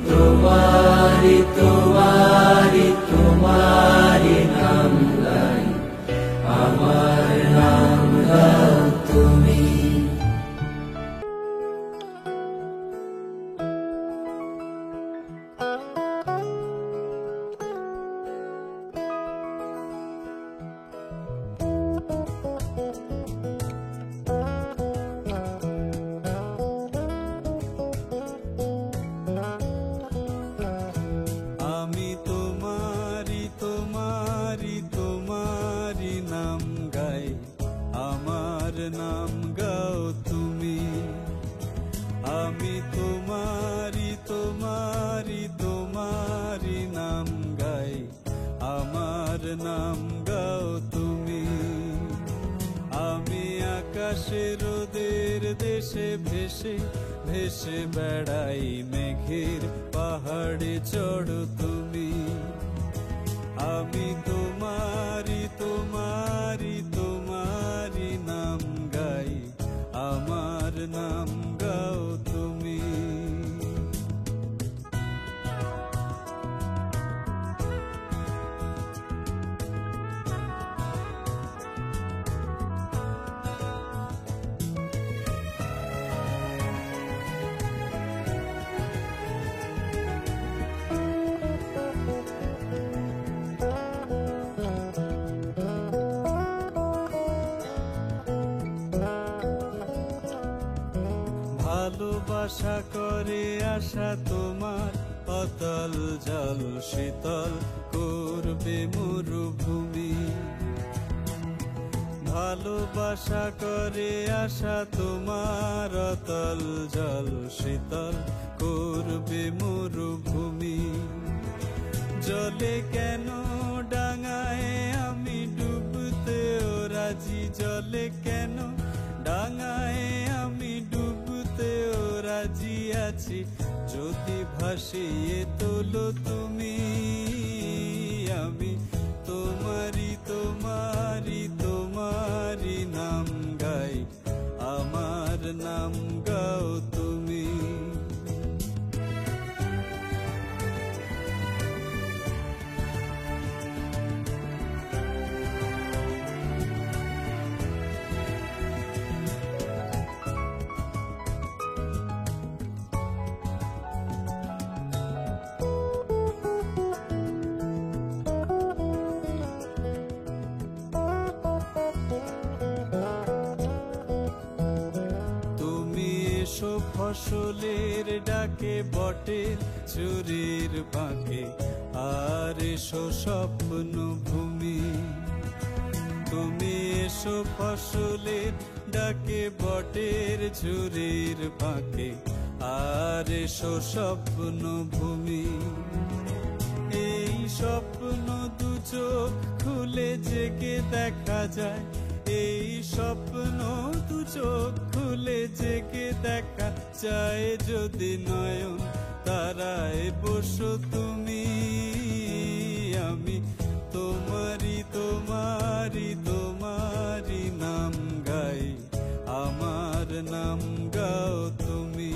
তোমারি তোমারি তোমারি নাম গাই, আমার নাম গাও তুমি। আমি তোমারি তোমারি তোমারি নাম গাই, আমার নাম গাও তুমি। আমি তোমারি তোমারি তোমারি নাম গাই, আমার নাম গাও তুমি। আমি আকাশে রোদের দেশে ভেসে ভেসে বেড়াই, মেঘের পাহাড়ে চড়ো তুমি। আমি তোমারি তোমারি তোমারি নাম গাই, আমার নাম গাও তুমি। ভালোবাসা করে আশা তোমার, অতল জল শীতল করবে মরুভূমি। ভালোবাসা করে আশা তোমার, অতল জল শীতল করবে মরুভূমি। জলে কেন ডাঙায় আমি ডুবতেও রাজি, জলে কেন ডাঙায় আমি ডুবতেও রাজি আছি, যদি ভাসিয়ে তোলো তুমি। আমি তোমারি তোমারি তোমারি নাম গাই, আমার নাম গাও তুমি। ফসলের ডাকে বটের চুরির বাঁকে, আর এসো স্বপ্ন ভূমি। তুমি এসো ফসলের ডাকে বটের ঝুরির বাঁকে, আর এসো স্বপ্ন ভূমি। এই স্বপ্ন দু চোখ খুলে জেগে দেখা যায়, এই স্বপ্ন দু চোখ খুলে জেগে দেখা যায়, যদি নয়ন তারায় বসো তুমি। আমি তোমারি তোমারি তোমারি নাম গাই, আমার নাম গাও তুমি।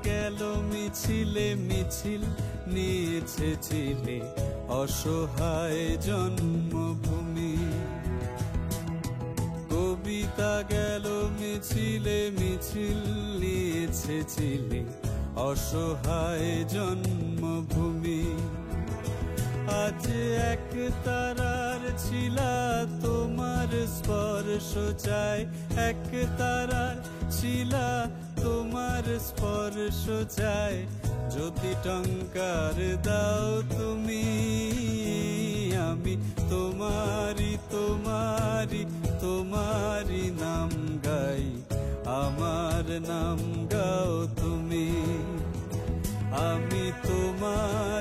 গেল মিছিলে মিছিল নিয়েছে চিলে, অসহায় জন্মভূমি। কবিতা গেল মিছিলে মিছিল নিয়েছে চিলে, অসহায় জন্মভূমি। আজ এক তারার ছিলা তোমার স্পর্শ চাই, এক তারার ছিলা তোমার স্পর্শ চাই, যদি টঙ্কার দাও তুমি। আমি তোমারি তোমারি তোমারি নাম গাই, আমার নাম গাও তুমি। আমি তোমার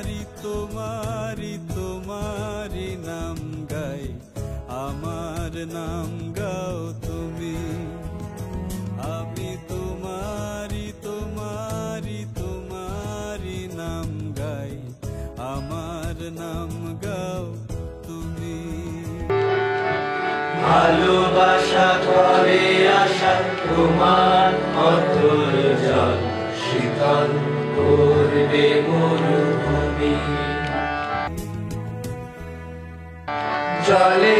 নাম গাও তুমি। আমি তোমারি তোমারি তোমারি নাম গাই, আমার নাম গাও তুমি। ভালোবাসা করে আশা তোমার অতল জল, শীতল করবে মরুভূমি। জলে